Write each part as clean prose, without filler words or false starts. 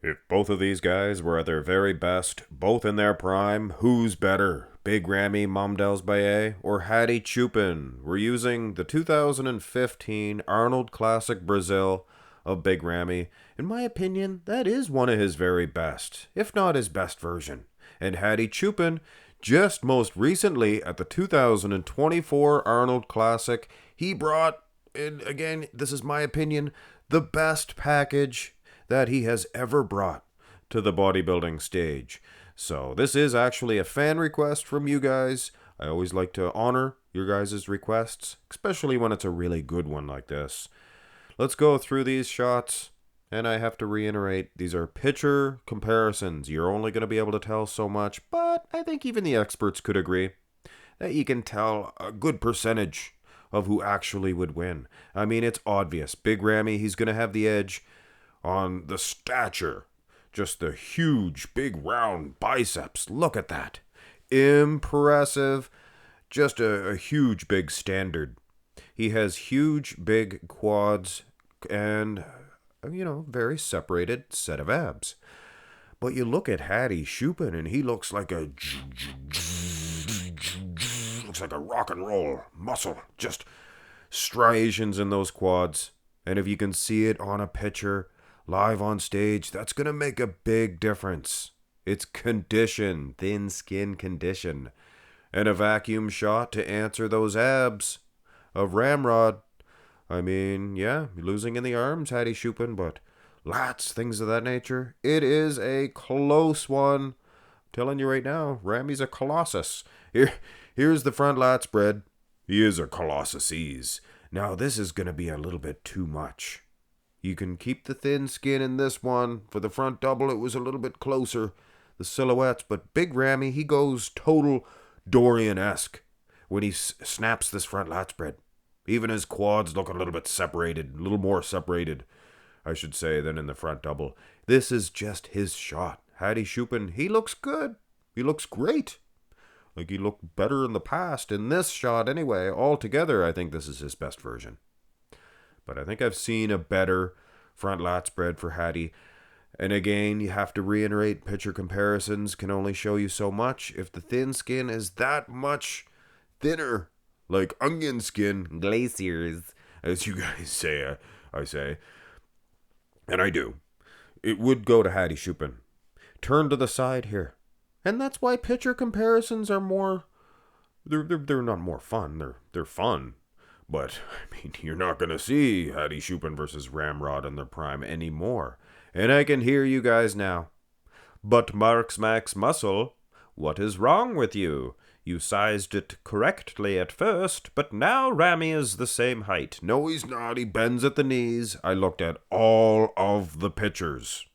If both of these guys were at their very best, both in their prime, who's better? Big Ramy Mamdouh Elssbiay or Hadi Choopan? We're using the 2015 Arnold Classic Brazil of Big Ramy. In my opinion, that is one of his very best, if not his best version. And Hadi Choopan, just most recently at the 2024 Arnold Classic, he brought, and again, this is my opinion, the best package that he has ever brought to the bodybuilding stage. So this is actually a fan request from you guys. I always like to honor your guys' requests, especially when it's a really good one like this. Let's go through these shots, and I have to reiterate, these are picture comparisons. You're only going to be able to tell so much, but I think even the experts could agree that you can tell a good percentage of who actually would win. I mean, it's obvious. Big Ramy, he's going to have the edge on the stature. Just the huge, big, round biceps. Look at that. Impressive. Just a huge, big standard. He has huge, big quads and, very separated set of abs. But you look at Hadi Choopan and he looks like a rock and roll muscle. Just striations in those quads. And if you can see it on a picture, live on stage, that's going to make a big difference. It's condition, thin skin condition. And a vacuum shot to answer those abs of Ramrod. I mean, yeah, losing in the arms, Hadi Choopan, but lats, things of that nature. It is a close one. I'm telling you right now, Ramy's a colossus. Here's the front lat spread. He is a colossus. Now, this is going to be a little bit too much. You can keep the thin skin in this one. For the front double, it was a little bit closer, the silhouettes. But Big Ramy, he goes total Dorian-esque when he snaps this front lat spread. Even his quads look a little bit separated, a little more separated, I should say, than in the front double. This is just his shot. Hadi Choopan, he looks good. He looks great. Like he looked better in the past. In this shot, anyway, altogether, I think this is his best version. But I think I've seen a better front lat spread for Hadi. And again, you have to reiterate, picture comparisons can only show you so much. If the thin skin is that much thinner, like onion skin, glaciers, as you guys say, I say, and I do, it would go to Hadi Choopan. Turn to the side here. And that's why picture comparisons are more, they're not more fun, they're fun. But, I mean, you're not going to see Hadi Choopan versus Ramrod in their prime anymore. And I can hear you guys now. But Marx Max Muscle, what is wrong with you? You sized it correctly at first, but now Ramy is the same height. No, he's not. He bends at the knees. I looked at all of the pictures.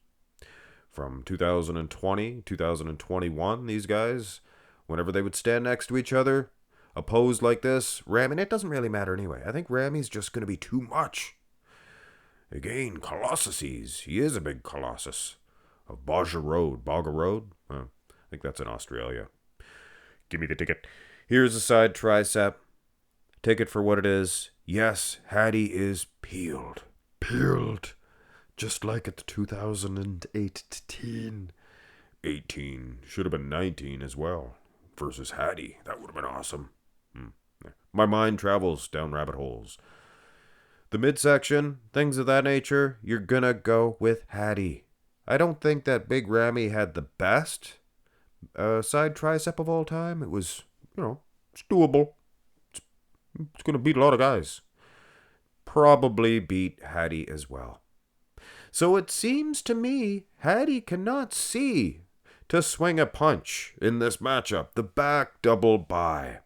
From 2020, 2021, these guys, whenever they would stand next to each other, a pose like this, Ramy, it doesn't really matter anyway. I think Ramy's just going to be too much. Again, colossuses. He is a big colossus. Of Baga Road. I think that's in Australia. Give me the ticket. Here's a side tricep. Take it for what it is. Yes, Hadi is peeled. Peeled. Just like at the 2018. 18. Should have been 19 as well. Versus Hadi. That would have been awesome. My mind travels down rabbit holes. The midsection, things of that nature, you're gonna go with Hadi. I don't think that Big Ramy had the best side tricep of all time. It was, it's doable. It's gonna beat a lot of guys. Probably beat Hadi as well. So it seems to me Hadi cannot see to swing a punch in this matchup. The back double by.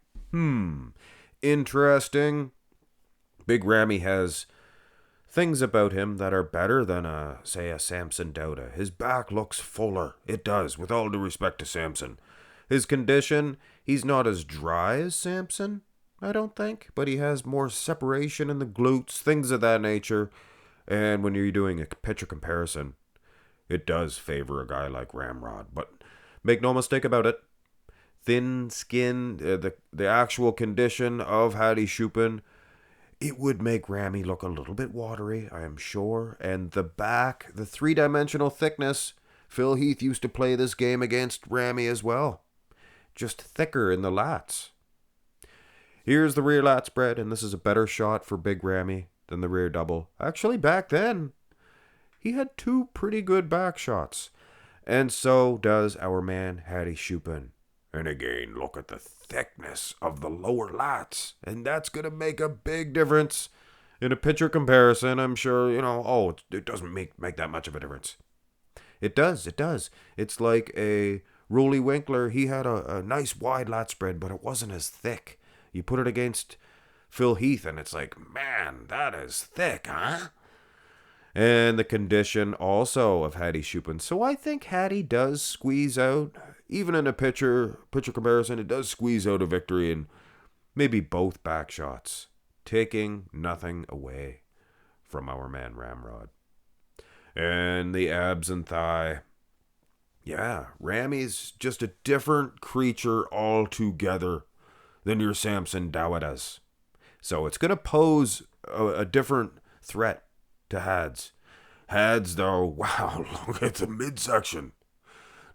Interesting. Big Ramy has things about him that are better than, say, a Samson Dauda. His back looks fuller. It does, with all due respect to Samson. His condition, he's not as dry as Samson, I don't think, but he has more separation in the glutes, things of that nature. And when you're doing a picture comparison, it does favor a guy like Ramrod. But make no mistake about it, thin skin, the actual condition of Hadi Choopan, it would make Ramy look a little bit watery, I am sure. And the back, the three-dimensional thickness, Phil Heath used to play this game against Ramy as well. Just thicker in the lats. Here's the rear lat spread, and this is a better shot for Big Ramy than the rear double. Actually, back then, he had two pretty good back shots. And so does our man Hadi Choopan. And again, look at the thickness of the lower lats. And that's going to make a big difference. In a picture comparison, I'm sure, it doesn't make that much of a difference. It does. It's like a Roly Winkler. He had a nice wide lat spread, but it wasn't as thick. You put it against Phil Heath, and it's like, man, that is thick, huh? And the condition also of Hadi Choopan. So I think Hadi does squeeze out, even in a picture comparison, it does squeeze out a victory in maybe both back shots, taking nothing away from our man Ramrod. And the abs and thigh. Yeah, Ramy's just a different creature altogether than your Samson Dawadas. So it's going to pose a different threat to Hads. Hads, though, wow, look at the midsection.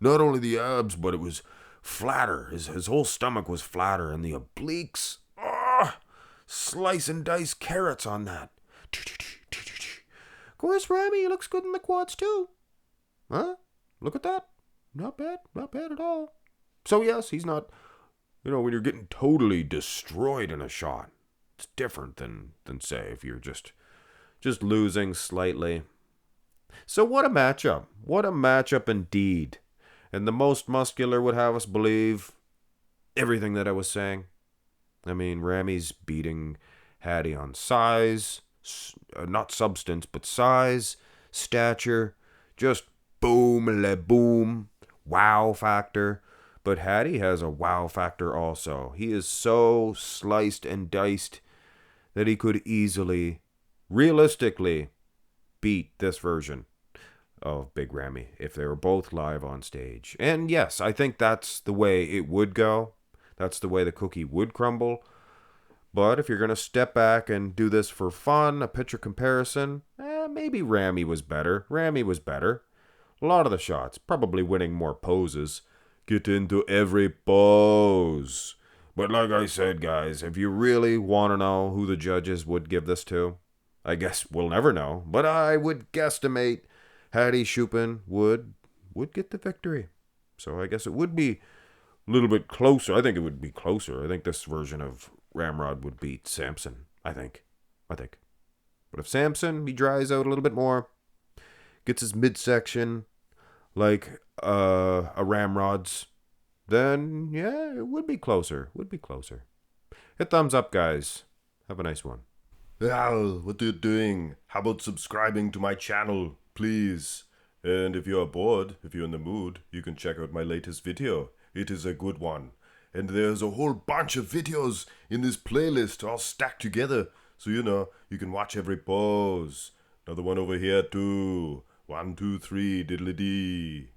Not only the abs, but it was flatter. His whole stomach was flatter, and the obliques, slice and dice carrots on that. Of course, Ramy looks good in the quads, too. Huh? Look at that. Not bad at all. So, yes, he's not, when you're getting totally destroyed in a shot, it's different than say, if you're just losing slightly. So what a matchup. What a matchup indeed. And the most muscular would have us believe everything that I was saying. I mean, Ramy's beating Hadi on size, not substance, but size, stature, just boom, wow factor. But Hadi has a wow factor also. He is so sliced and diced that he could easily, realistically, beat this version of Big Ramy if they were both live on stage. And yes, I think that's the way it would go. That's the way the cookie would crumble. But if you're going to step back and do this for fun, a picture comparison, maybe Ramy was better. Ramy was better. A lot of the shots, probably winning more poses. Get into every pose. But like I said, guys, if you really want to know who the judges would give this to, I guess we'll never know, but I would guesstimate Hadi Choopan would get the victory. So I guess it would be a little bit closer. I think it would be closer. I think this version of Ramrod would beat Samson. I think. But if Samson, he dries out a little bit more, gets his midsection like a Ramrod's, then yeah, it would be closer. Hit thumbs up, guys. Have a nice one. Al, what are you doing? How about subscribing to my channel, please? And if you are bored, if you're in the mood, you can check out my latest video. It is a good one. And there's a whole bunch of videos in this playlist all stacked together. So, you can watch every pose. Another one over here too. 1, 2, 3, diddly-dee.